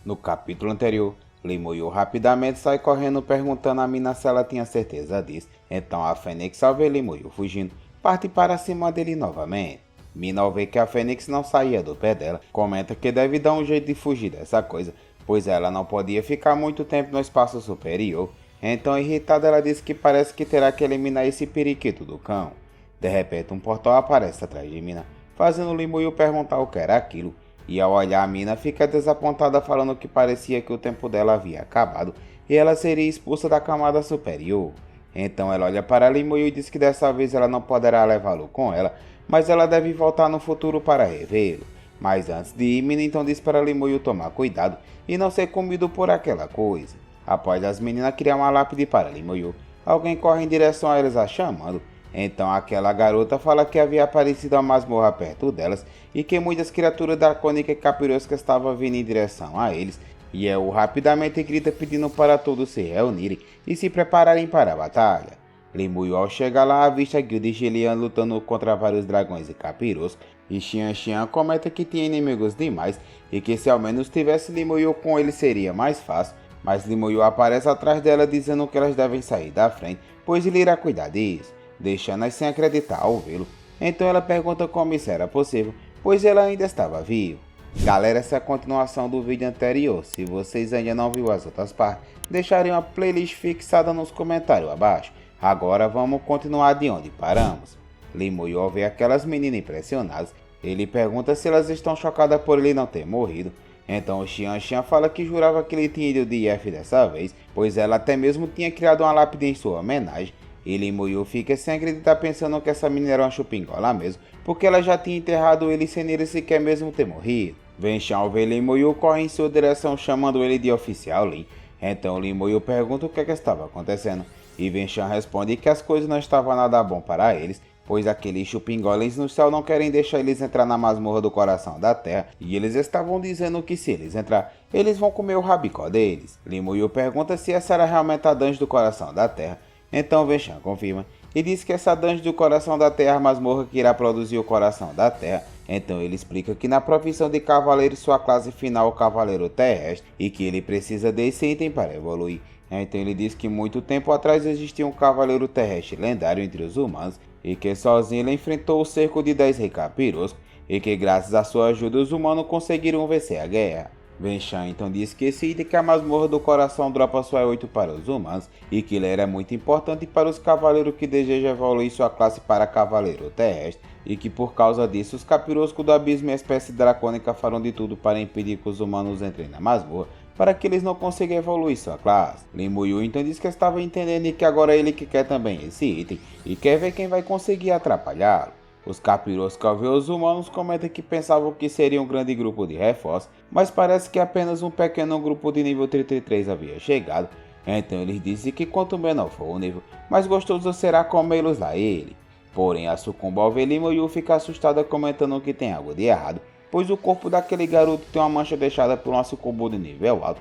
No capítulo anterior, Limoyu rapidamente sai correndo perguntando a Mina se ela tinha certeza disso. Então a Fênix, ao ver Limoyu fugindo, parte para cima dele novamente. Mina, ao ver que a Fênix não saía do pé dela, comenta que deve dar um jeito de fugir dessa coisa, pois ela não podia ficar muito tempo no espaço superior. Então, irritada, ela diz que parece que terá que eliminar esse periquito do cão. De repente, um portal aparece atrás de Mina, fazendo Limoyu perguntar o que era aquilo. E ao olhar a Mina, fica desapontada, falando que parecia que o tempo dela havia acabado e ela seria expulsa da camada superior. Então ela olha para Limoyu e diz que dessa vez ela não poderá levá-lo com ela, mas ela deve voltar no futuro para revê-lo. Mas antes de ir, Mina então diz para Limoyu tomar cuidado e não ser comido por aquela coisa. Após as meninas criar uma lápide para Limoyu, alguém corre em direção a eles a chamando. Então aquela garota fala que havia aparecido a masmorra perto delas e que muitas criaturas dracônicas e capiroscas estavam vindo em direção a eles. E El rapidamente grita pedindo para todos se reunirem e se prepararem para a batalha. Limoyu, ao chegar lá, avista Guild e Gillian lutando contra vários dragões e capiroscos. E Xian Xian comenta que tinha inimigos demais e que se ao menos tivesse Limoyu com ele seria mais fácil. Mas Limoyu aparece atrás dela dizendo que elas devem sair da frente, pois ele irá cuidar disso, deixando-as sem acreditar ao vê-lo. Então ela pergunta como isso era possível, pois ela ainda estava viva. Galera, essa é a continuação do vídeo anterior. Se vocês ainda não viram as outras partes, deixarei uma playlist fixada nos comentários abaixo. Agora vamos continuar de onde paramos. Limoyu, ao ver aquelas meninas impressionadas, ele pergunta se elas estão chocadas por ele não ter morrido. Então o Xian Xian fala que jurava que ele tinha ido de F dessa vez, pois ela até mesmo tinha criado uma lápide em sua homenagem. E Limoyu fica sem acreditar, pensando que essa menina era uma chupingola mesmo, porque ela já tinha enterrado ele sem ele sequer mesmo ter morrido. Venshan, ao ver Limoyu, corre em sua direção chamando ele de oficial Lin. Então Limoyu pergunta o que estava acontecendo, e Venshan responde que as coisas não estavam nada bom para eles, pois aqueles chupingoles no céu não querem deixar eles entrar na masmorra do coração da terra, e eles estavam dizendo que se eles entrar, eles vão comer o rabicó deles. Limoyu pergunta se essa era realmente a dungeon do coração da terra. Então Venshan confirma e diz que essa dungeon do coração da terra é a masmorra que irá produzir o coração da terra. Então ele explica que na profissão de cavaleiro sua classe final é o cavaleiro terrestre e que ele precisa desse item para evoluir. Então ele diz que muito tempo atrás existia um cavaleiro terrestre lendário entre os humanos e que sozinho ele enfrentou o cerco de 10 reis capiroscos e que graças à sua ajuda os humanos conseguiram vencer a guerra. Venshan então diz que esse item que a masmorra do coração dropa só é 8 para os humanos e que ele era muito importante para os cavaleiros que desejam evoluir sua classe para cavaleiro terrestre e que por causa disso os capiroscos do abismo e a espécie dracônica farão de tudo para impedir que os humanos entrem na masmorra para que eles não consigam evoluir sua classe. Limoyu então diz que estava entendendo e que agora é ele que quer também esse item e quer ver quem vai conseguir atrapalhá-lo. Os capiroscos, ao ver os humanos, comentam que pensavam que seria um grande grupo de reforço, mas parece que apenas um pequeno grupo de nível 33 havia chegado. Então eles dizem que quanto menor for o nível, mais gostoso será comê-los a ele. Porém, a Sucumba, ao ver Limoyu, fica assustada, comentando que tem algo de errado, pois o corpo daquele garoto tem uma mancha deixada por um Sucumbo de nível alto.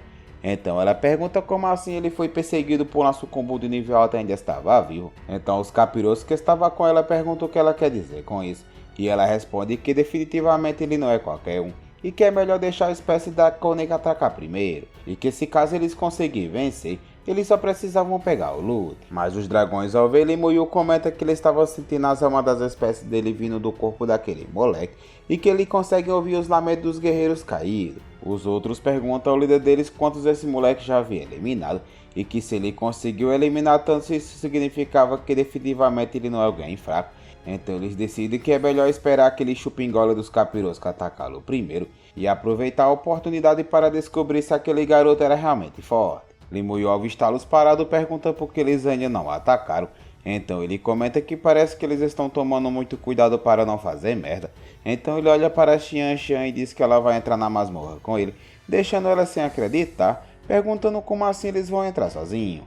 Então ela pergunta como assim ele foi perseguido por um Sucumbo de nível alto e ainda estava vivo. Então os capiroscos que estavam com ela perguntam o que ela quer dizer com isso. E ela responde que definitivamente ele não é qualquer um. E que é melhor deixar a espécie dracônica atacar primeiro. E que se caso eles conseguirem vencer, eles só precisavam pegar o loot. Mas os dragões, ao ver Limoyu, comenta que ele estava sentindo as almas das espécies dele vindo do corpo daquele moleque e que ele consegue ouvir os lamentos dos guerreiros caídos. Os outros perguntam ao líder deles quantos esse moleque já havia eliminado e que se ele conseguiu eliminar tantos, isso significava que definitivamente ele não é alguém fraco. Então eles decidem que é melhor esperar aquele chupingola dos capiroscos atacá-lo primeiro e aproveitar a oportunidade para descobrir se aquele garoto era realmente forte. Limoyu, ao avistá-los parados, pergunta por que eles ainda não atacaram. Então ele comenta que parece que eles estão tomando muito cuidado para não fazer merda. Então ele olha para Xian Xian e diz que ela vai entrar na masmorra com ele, deixando ela sem acreditar, perguntando como assim eles vão entrar sozinhos.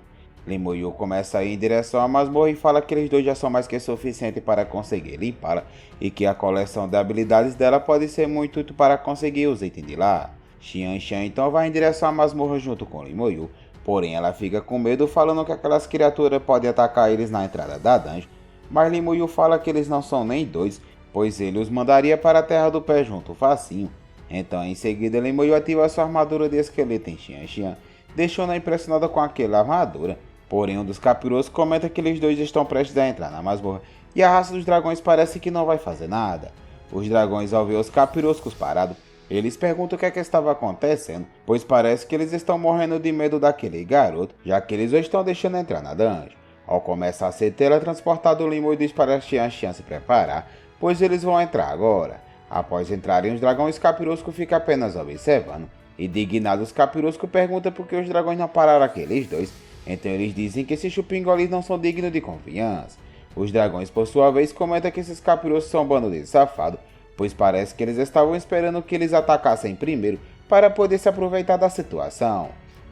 Limoyu começa a ir em direção à masmorra e fala que eles dois já são mais que suficiente para conseguir limpá-la e que a coleção de habilidades dela pode ser muito útil para conseguir os itens de lá. Xian Xian então vai em direção à masmorra junto com Limoyu, porém ela fica com medo, falando que aquelas criaturas podem atacar eles na entrada da dungeon, mas Limoyu fala que eles não são nem dois, pois ele os mandaria para a Terra do Pé junto facinho. Então em seguida Limoeiro ativa sua armadura de esqueleto em Xianxian, deixando-a impressionada com aquela armadura. Porém um dos capirotos comenta que eles dois estão prestes a entrar na masmorra e a raça dos dragões parece que não vai fazer nada. Os dragões, ao ver os capiroscos parados, eles perguntam o que é que estava acontecendo, pois parece que eles estão morrendo de medo daquele garoto, já que eles o estão deixando entrar na dungeon. Ao começar a ser teletransportado, o Limoeiro diz para Xianxian se preparar, pois eles vão entrar agora. Após entrarem, os dragões capiroscos ficam apenas observando. Indignados, os capiroscos perguntam por que os dragões não pararam aqueles dois. Então eles dizem que esses chupingolis não são dignos de confiança. Os dragões, por sua vez, comentam que esses capiroscos são um bando de safado, pois parece que eles estavam esperando que eles atacassem primeiro para poder se aproveitar da situação.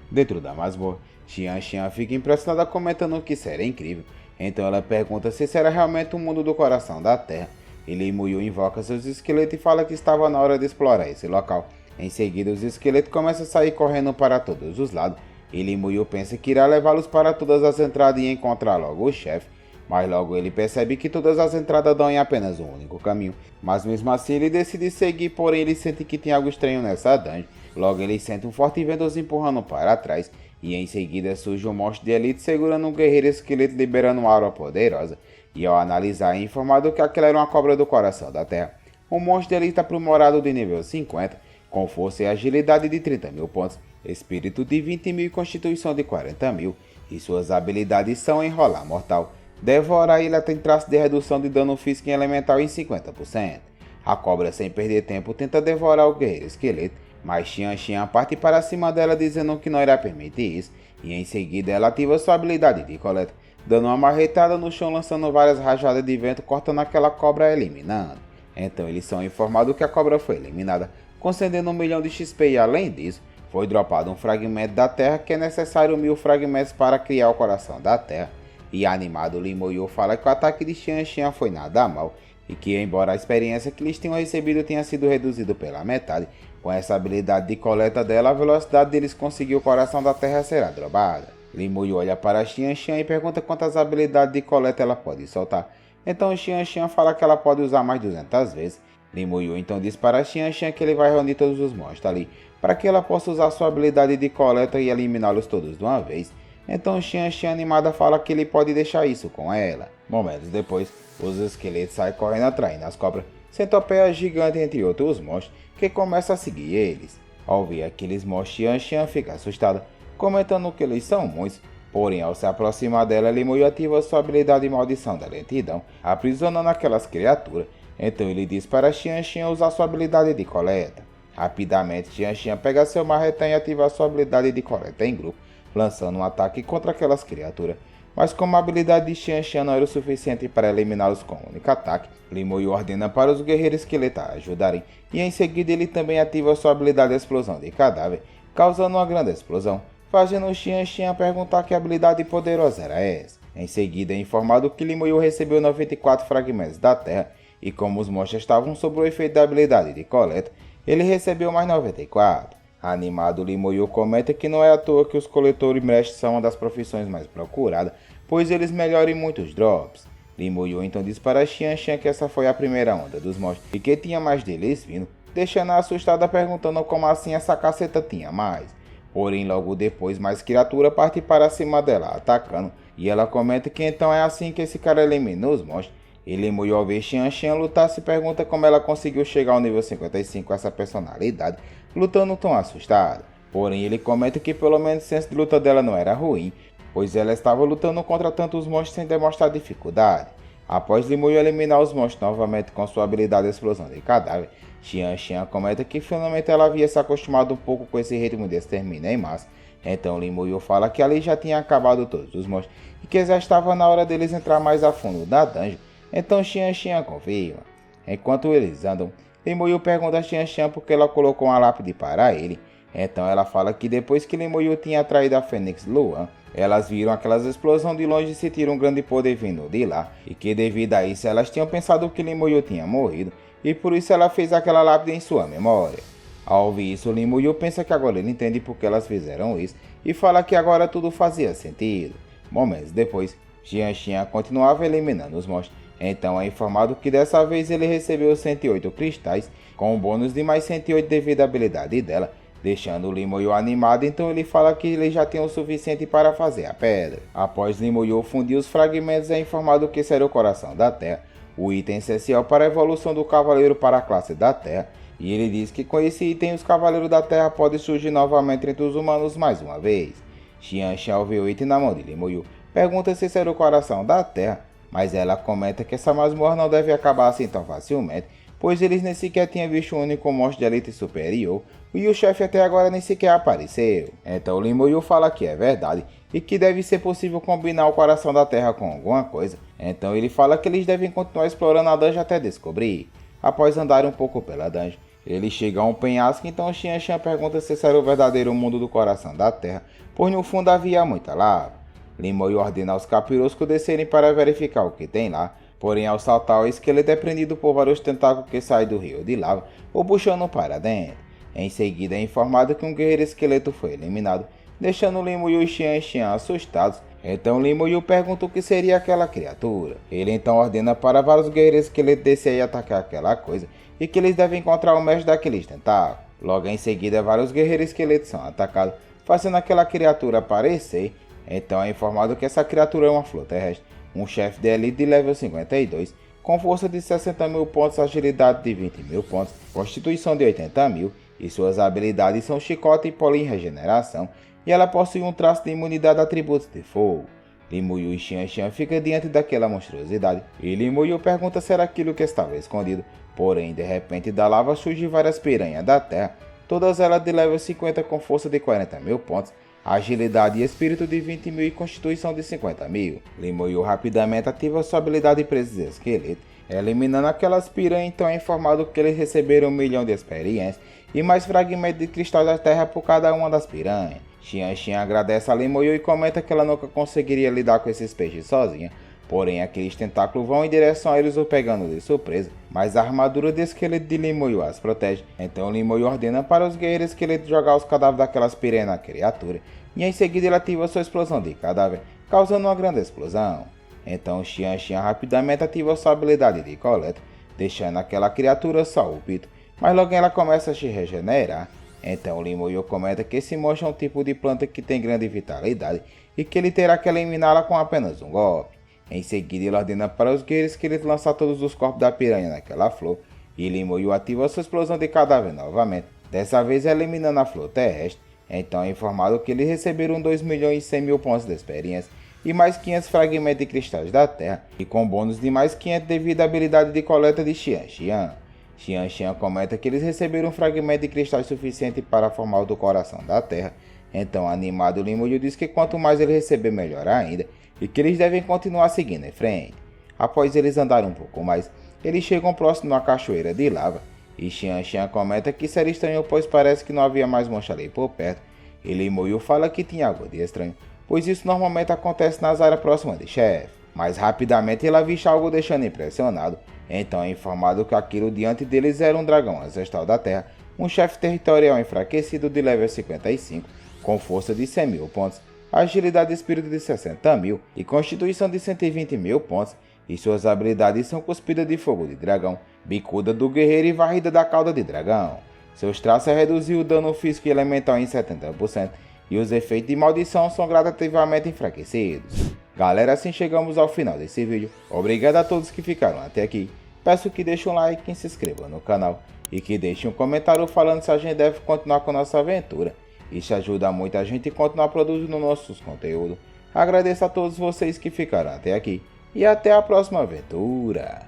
Dentro da masmorra, Xianxian fica impressionada comentando que isso era incrível. Então ela pergunta se será realmente o mundo do coração da Terra. E Limoeiro invoca seus esqueletos e fala que estava na hora de explorar esse local. Em seguida, os esqueletos começam a sair correndo para todos os lados. E Limoeiro pensa que irá levá-los para todas as entradas e encontrar logo o chefe. Mas logo ele percebe que todas as entradas dão em apenas um único caminho. Mas mesmo assim ele decide seguir, porém ele sente que tem algo estranho nessa dungeon. Logo ele sente um forte vento os empurrando para trás. E em seguida surge um monstro de elite segurando um guerreiro esqueleto liberando uma aura poderosa. E ao analisar é informado que aquela era uma cobra do coração da terra. Um monstro de elite aprimorado de nível 50, com força e agilidade de 30.000 pontos, espírito de 20.000 e constituição de 40.000. E suas habilidades são enrolar mortal. Devorar ilha tem traço de redução de dano físico e elemental em 50%. A cobra, sem perder tempo, tenta devorar o guerreiro esqueleto, mas Xianxian parte para cima dela dizendo que não irá permitir isso, e em seguida ela ativa sua habilidade de coleta, dando uma marretada no chão lançando várias rajadas de vento cortando aquela cobra eliminando. Então eles são informados que a cobra foi eliminada, concedendo 1 milhão de XP e além disso, foi dropado um fragmento da terra que é necessário 1000 fragmentos para criar o coração da terra. E animado, Limoeiro fala que o ataque de Xianxian foi nada mal e que, embora a experiência que eles tenham recebido tenha sido reduzido pela metade, com essa habilidade de coleta dela, a velocidade deles conseguir o coração da terra será dropada. Limoeiro olha para Xianxian e pergunta quantas habilidades de coleta ela pode soltar. Então Xianxian fala que ela pode usar mais 200 vezes. Limoeiro então diz para Xianxian que ele vai reunir todos os monstros ali, para que ela possa usar sua habilidade de coleta e eliminá-los todos de uma vez. Então Xianxian animada fala que ele pode deixar isso com ela. Momentos depois, os esqueletos saem correndo atrás das cobras, centopeia gigante entre outros monstros que começam a seguir eles. Ao ver aqueles monstros, Xianxian fica assustada, comentando que eles são muitos. Porém, ao se aproximar dela, Limoeiro ativa sua habilidade de maldição da lentidão, aprisionando aquelas criaturas. Então ele diz para Xianxian usar sua habilidade de coleta. Rapidamente, Xianxian pega seu marretão e ativa sua habilidade de coleta em grupo, lançando um ataque contra aquelas criaturas. Mas como a habilidade de Xianxian não era o suficiente para eliminá-los com um único ataque, Limoeiro ordena para os guerreiros esqueletos ajudarem, e em seguida ele também ativa sua habilidade de explosão de cadáver, causando uma grande explosão, fazendo Xianxian perguntar que habilidade poderosa era essa. Em seguida é informado que Limoeiro recebeu 94 fragmentos da terra, e como os monstros estavam sob o efeito da habilidade de coleta, ele recebeu mais 94. Animado, Limoeiro comenta que não é à toa que os coletores mestres são uma das profissões mais procuradas, pois eles melhoram em muitos drops. Limoeiro então diz para Xianxian que essa foi a primeira onda dos monstros e que tinha mais deles vindo, deixando-a assustada perguntando como assim essa caceta tinha mais. Porém logo depois mais criatura parte para cima dela atacando, e ela comenta que então é assim que esse cara elimina os monstros. E Limoeiro ao ver Xianxian lutar se pergunta como ela conseguiu chegar ao nível 55 com essa personalidade, lutando tão assustada. Porém ele comenta que pelo menos o senso de luta dela não era ruim, pois ela estava lutando contra tantos monstros sem demonstrar dificuldade. Após Limoeiro eliminar os monstros novamente com sua habilidade de explosão de cadáver, Xianxian comenta que finalmente ela havia se acostumado um pouco com esse ritmo de extermínio em massa. Então Limoeiro fala que ali já tinha acabado todos os monstros e que já estava na hora deles entrar mais a fundo na dungeon. Então Xianxian confirma. Enquanto eles andam, Limoeiro pergunta a Xianxian por que ela colocou uma lápide para ele. Então ela fala que depois que Limoeiro tinha atraído a Fênix Luan, elas viram aquelas explosões de longe e sentiram um grande poder vindo de lá, e que devido a isso elas tinham pensado que Limoeiro tinha morrido, e por isso ela fez aquela lápide em sua memória. Ao ouvir isso, Limoeiro pensa que agora ele entende por que elas fizeram isso, e fala que agora tudo fazia sentido. Momentos depois, Xianxian continuava eliminando os monstros, Então é informado que dessa vez ele recebeu 108 cristais, com um bônus de mais 108 devido à habilidade dela, deixando Limoyo animado. Então ele fala que ele já tem o suficiente para fazer a pedra. Após Limoyo fundir os fragmentos, é informado que será o coração da Terra, o item essencial para a evolução do cavaleiro para a classe da Terra, e ele diz que com esse item os cavaleiros da Terra podem surgir novamente entre os humanos mais uma vez. Xianxian, ao ver o item na mão de Limoyo, pergunta se será o coração da Terra, mas ela comenta que essa masmorra não deve acabar assim tão facilmente, pois eles nem sequer tinham visto um único monstro de elite superior, e o chefe até agora nem sequer apareceu. Então Limoyo fala que é verdade, e que deve ser possível combinar o coração da Terra com alguma coisa. Então ele fala que eles devem continuar explorando a dungeon até descobrir. Após andar um pouco pela dungeon, ele chega a um penhasco. Então Xianxian pergunta se será o verdadeiro mundo do coração da Terra, pois no fundo havia muita lava. Limoyo ordena aos capiroscos descerem para verificar o que tem lá, porém ao saltar o esqueleto é prendido por vários tentáculos que saem do rio de lava, o puxando para dentro. Em seguida é informado que um guerreiro esqueleto foi eliminado, deixando Limoyo e Xianxian assustados. Então Limoyo pergunta o que seria aquela criatura. Ele então ordena para vários guerreiros esqueletos descer e atacar aquela coisa, e que eles devem encontrar o mestre daqueles tentáculos. Logo em seguida vários guerreiros esqueletos são atacados, fazendo aquela criatura aparecer. Então é informado que essa criatura é uma flor terrestre, um chefe de elite de level 52, com força de 60 mil pontos, agilidade de 20 mil pontos, constituição de 80 mil, e suas habilidades são chicote e polen regeneração, e ela possui um traço de imunidade a atributos de fogo. Limoyo e Xianxian ficam diante daquela monstruosidade, e Limoyo pergunta se era aquilo que estava escondido, porém de repente da lava surgem várias piranhas da terra, todas elas de level 50 com força de 40 mil pontos, agilidade e espírito de 20 mil e constituição de 50 mil. Limoyo rapidamente ativa sua habilidade presa de esqueleto, eliminando aquelas piranhas. Então é informado que eles receberam 1 milhão de experiência e mais fragmentos de cristal da terra por cada uma das piranhas. Xianxian agradece a Limoyo e comenta que ela nunca conseguiria lidar com esses peixes sozinha, porém aqueles tentáculos vão em direção a eles o pegando de surpresa, mas a armadura de esqueleto de Limoyo as protege. Então Limoyo ordena para os guerreiros esqueletos jogar os cadáveres daquelas piranhas na criatura, e em seguida ele ativa sua explosão de cadáver, causando uma grande explosão. Então Xianxian rapidamente ativa sua habilidade de coleta, deixando aquela criatura só o pito, mas logo ela começa a se regenerar. Então Limoyo comenta que esse monstro é um tipo de planta que tem grande vitalidade e que ele terá que eliminá-la com apenas um golpe. Em seguida ele ordena para os guerreiros que ele lançar todos os corpos da piranha naquela flor, e Limoyo ativa sua explosão de cadáver novamente, dessa vez eliminando a flor terrestre. Então é informado que eles receberam 2 milhões e 100 mil pontos de experiência e mais 500 fragmentos de cristais da terra, e com bônus de mais 500 devido à habilidade de coleta de Xianxian. Xianxian comenta que eles receberam um fragmento de cristais suficiente para formar o do coração da terra. Então animado, Limoyo diz que quanto mais ele receber melhor ainda, e que eles devem continuar seguindo em frente. Após eles andarem um pouco mais, eles chegam próximo a uma cachoeira de lava, e Xianxian comenta que isso era estranho, pois parece que não havia mais monstro ali por perto, e Limoyo fala que tinha algo de estranho, pois isso normalmente acontece nas áreas próximas de chefe. Mas rapidamente ele avista algo deixando impressionado. Então é informado que aquilo diante deles era um dragão ancestral da terra, um chefe territorial enfraquecido de level 55, com força de 100 mil pontos, agilidade de espírito de 60 mil e constituição de 120 mil pontos, e suas habilidades são cuspida de fogo de dragão, bicuda do guerreiro e varrida da cauda de dragão. Seus traços é reduzir o dano físico e elemental em 70%, e os efeitos de maldição são gradativamente enfraquecidos. Galera, assim chegamos ao final desse vídeo. Obrigado a todos que ficaram até aqui. Peço que deixem um like e se inscrevam no canal, e que deixem um comentário falando se a gente deve continuar com nossa aventura. Isso ajuda muito a gente a continuar produzindo nossos conteúdos. Agradeço a todos vocês que ficaram até aqui, e até a próxima aventura.